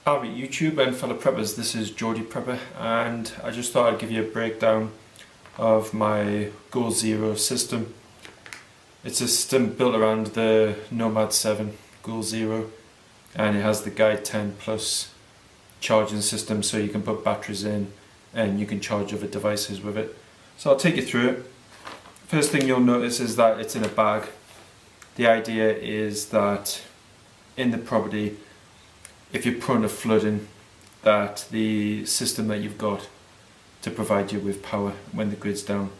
Howdy YouTube and fellow preppers, this is Geordie Prepper and I just thought I'd give you a breakdown of my Goal Zero system. It's a system built around the Nomad 7 Goal Zero and it has the Guide 10 Plus charging system, so you can put batteries in and you can charge other devices with it. So I'll take you through it. First thing you'll notice is that it's in a bag. The idea is that in the property, if you're prone to flooding, that the system that you've got to provide you with power when the grid's down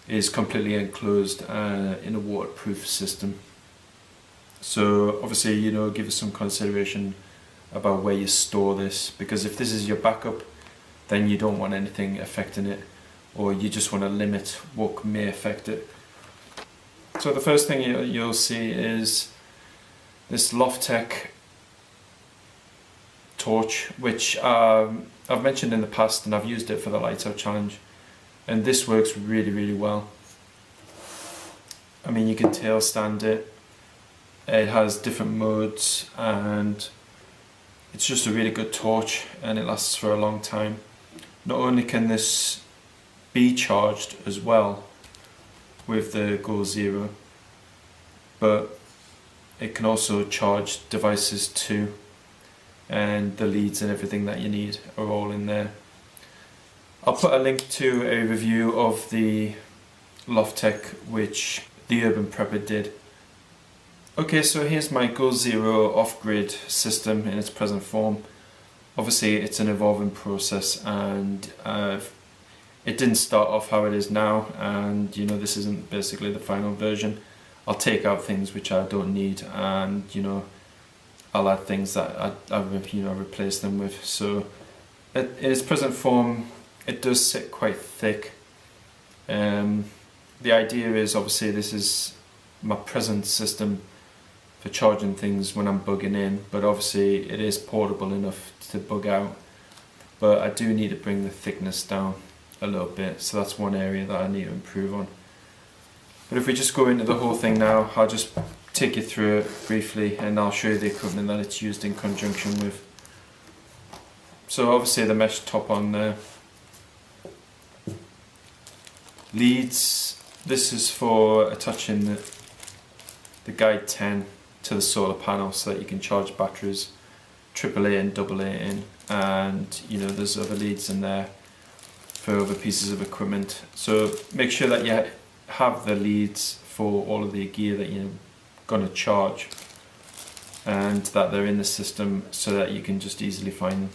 is completely enclosed in a waterproof system. So obviously, give us some consideration about where you store this, because if this is your backup, then you don't want anything affecting it, or you just want to limit what may affect it. So the first thing you'll see is this Loftech torch, which I've mentioned in the past, and I've used it for the Lights Out Challenge, and this works really well. I mean, you can tail stand it, it has different modes, and it's just a really good torch and it lasts for a long time. Not only can this be charged as well with the Goal Zero, but it can also charge devices too, and the leads and everything that you need are all in there. I'll put a link to a review of the Loftech which the Urban Prepper did. Okay, so here's my Goal Zero off-grid system in its present form. Obviously it's an evolving process, and it didn't start off how it is now, and this isn't basically the final version. I'll take out things which I don't need, and I'll add things that I replace them with. So in its present form, it does sit quite thick. The idea is, obviously, this is my present system for charging things when I'm bugging in, but obviously it is portable enough to bug out. But I do need to bring the thickness down a little bit, so that's one area that I need to improve on. But if we just go into the whole thing now, I'll just take you through it briefly and I'll show you the equipment that it's used in conjunction with. So obviously the mesh top on there. Leads, this is for attaching the Guide 10 to the solar panel so that you can charge batteries AAA and AA in, and there's other leads in there for other pieces of equipment. So make sure that you have the leads for all of the gear that you're going to charge, and that they're in the system so that you can just easily find them.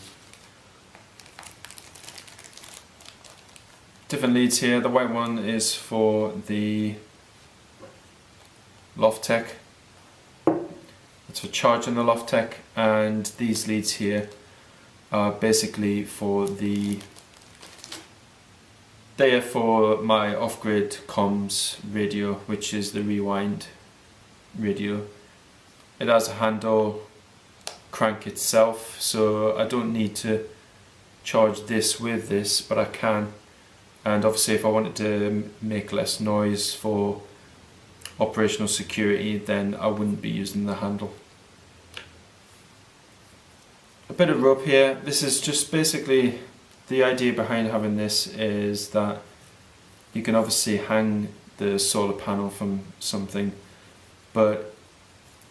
Different leads here. The white one is for the Loftech. It's for charging the Loftech, and these leads here are basically for they are for my off-grid comms radio, which is the rewind radio. It has a handle crank itself, so I don't need to charge this with this, but I can. And obviously if I wanted to make less noise for operational security, then I wouldn't be using the handle. A bit of rope here. This is just basically, the idea behind having this is that you can obviously hang the solar panel from something, but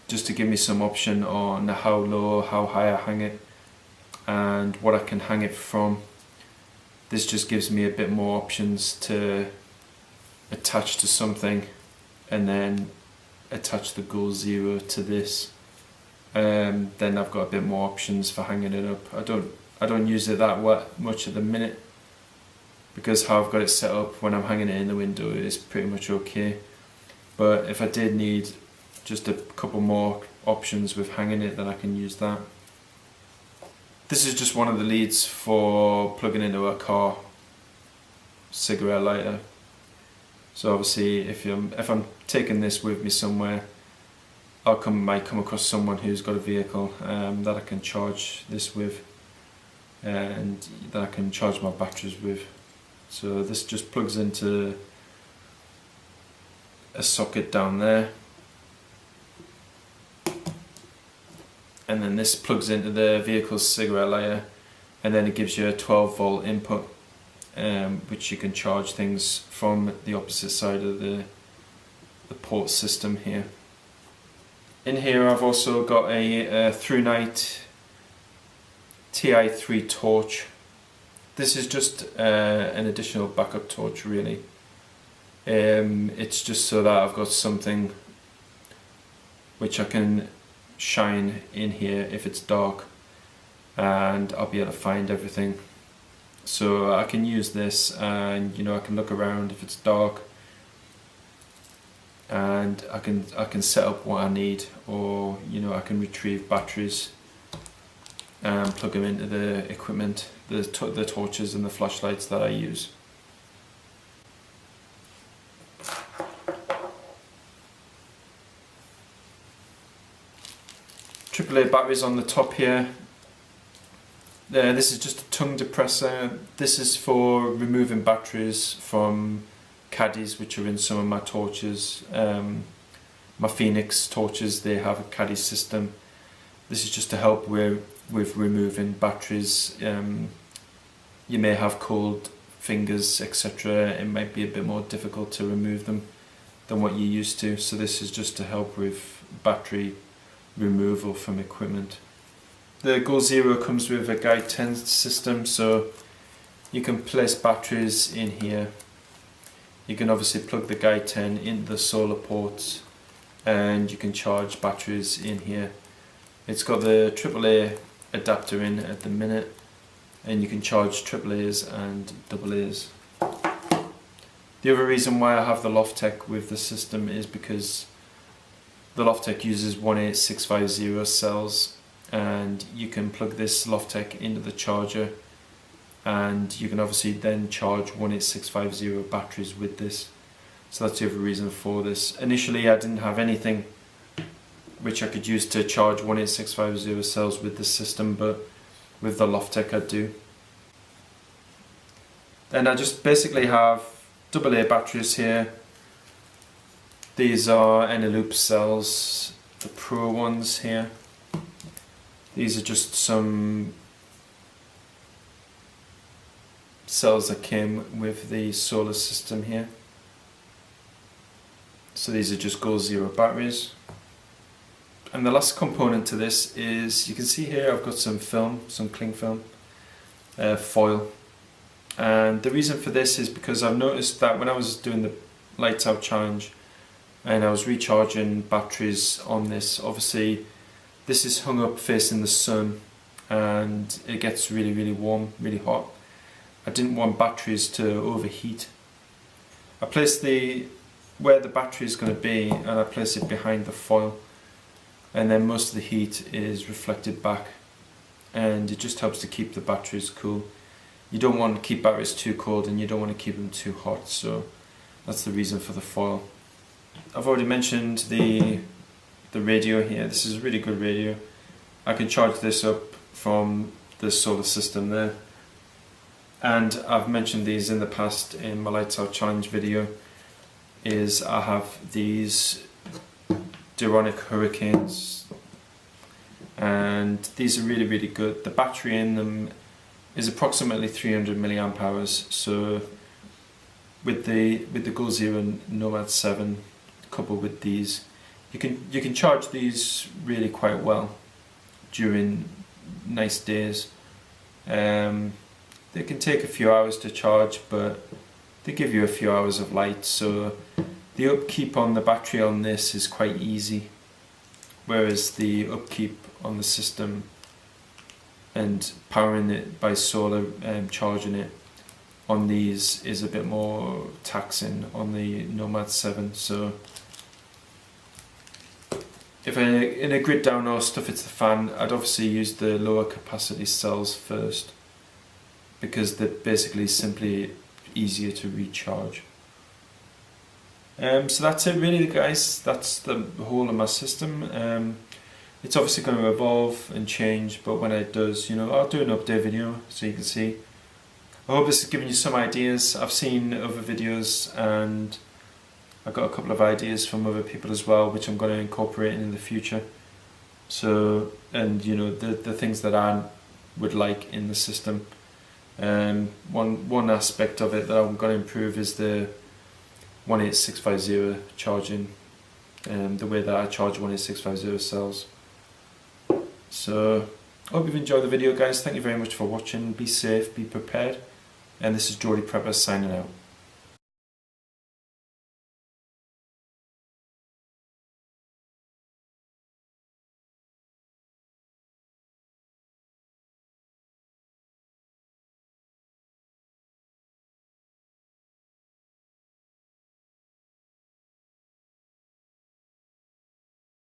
just to give me some option on how low, how high I hang it, and what I can hang it from. This just gives me a bit more options to attach to something and then attach the Goal Zero to this. Then I've got a bit more options for hanging it up. I don't use it that much at the minute, because how I've got it set up when I'm hanging it in the window is pretty much okay. But if I did need just a couple more options with hanging it, then I can use that. This is just one of the leads for plugging into a car cigarette lighter. So obviously if I'm taking this with me somewhere, might come across someone who's got a vehicle that I can charge this with, and that I can charge my batteries with. So this just plugs into a socket down there, and then this plugs into the vehicle's cigarette lighter, and then it gives you a 12-volt input, which you can charge things from the opposite side of the port system here. In here I've also got a ThruNite TI3 torch. This is just an additional backup torch really. It's just so that I've got something which I can shine in here if it's dark, and I'll be able to find everything. So I can use this, and I can look around if it's dark, and I can set up what I need, or I can retrieve batteries and plug them into the equipment, the torches and the flashlights that I use. AAA batteries on the top here. This is just a tongue depressor. This is for removing batteries from caddies which are in some of my torches. My Phoenix torches, they have a caddy system. This is just to help with removing batteries. You may have cold fingers, etc. It might be a bit more difficult to remove them than what you're used to. So this is just to help with battery removal from equipment. The Goal Zero comes with a Guide 10 system, so you can place batteries in here. You can obviously plug the Guide 10 into the solar ports, and you can charge batteries in here. It's got the AAA adapter in at the minute, and you can charge AAAs and AA's. The other reason why I have the Loftech with the system is because the Loftech uses 18650 cells, and you can plug this Loftech into the charger, and you can obviously then charge 18650 batteries with this. So that's the other reason for this. Initially I didn't have anything which I could use to charge 18650 cells with this system, but with the Loftech I do. Then I just basically have AA batteries here. These are Eneloop cells, the Pro ones here. These are just some cells that came with the solar system here. So these are just Goal Zero batteries. And the last component to this is, you can see here I've got some film, some cling film, foil. And the reason for this is because I've noticed that when I was doing the Lights Out challenge and I was recharging batteries on this, obviously this is hung up facing the sun and it gets really warm, really hot. I didn't want batteries to overheat. I placed where the battery is going to be, and I place it behind the foil, and then most of the heat is reflected back, and it just helps to keep the batteries cool. You don't want to keep batteries too cold and you don't want to keep them too hot, so that's the reason for the foil. I've already mentioned the radio here. This is a really good radio. I can charge this up from the solar system there, and I've mentioned these in the past in my Lights Out challenge video. Is I have these Duronic Hurricanes, and these are really good. The battery in them is approximately 300 milliamp hours, so with the Goal Zero Nomad 7 coupled with these, you can charge these really quite well during nice days. They can take a few hours to charge, but they give you a few hours of light, so the upkeep on the battery on this is quite easy, whereas the upkeep on the system and powering it by solar and charging it on these is a bit more taxing on the Nomad 7. So if in a grid down or stuff it's the fan, I'd obviously use the lower capacity cells first, because they're basically simply easier to recharge. So that's it really guys, that's the whole of my system. It's obviously going to evolve and change, but when it does, I'll do an update video so you can see. I hope this has given you some ideas. I've seen other videos and I've got a couple of ideas from other people as well, which I'm going to incorporate in the future. So, and you know, the things that I would like in the system. One aspect of it that I'm going to improve is the 18650 charging, the way that I charge 18650 cells. So I hope you've enjoyed the video, guys. Thank you very much for watching. Be safe, be prepared, and this is Geordie Prepper signing out.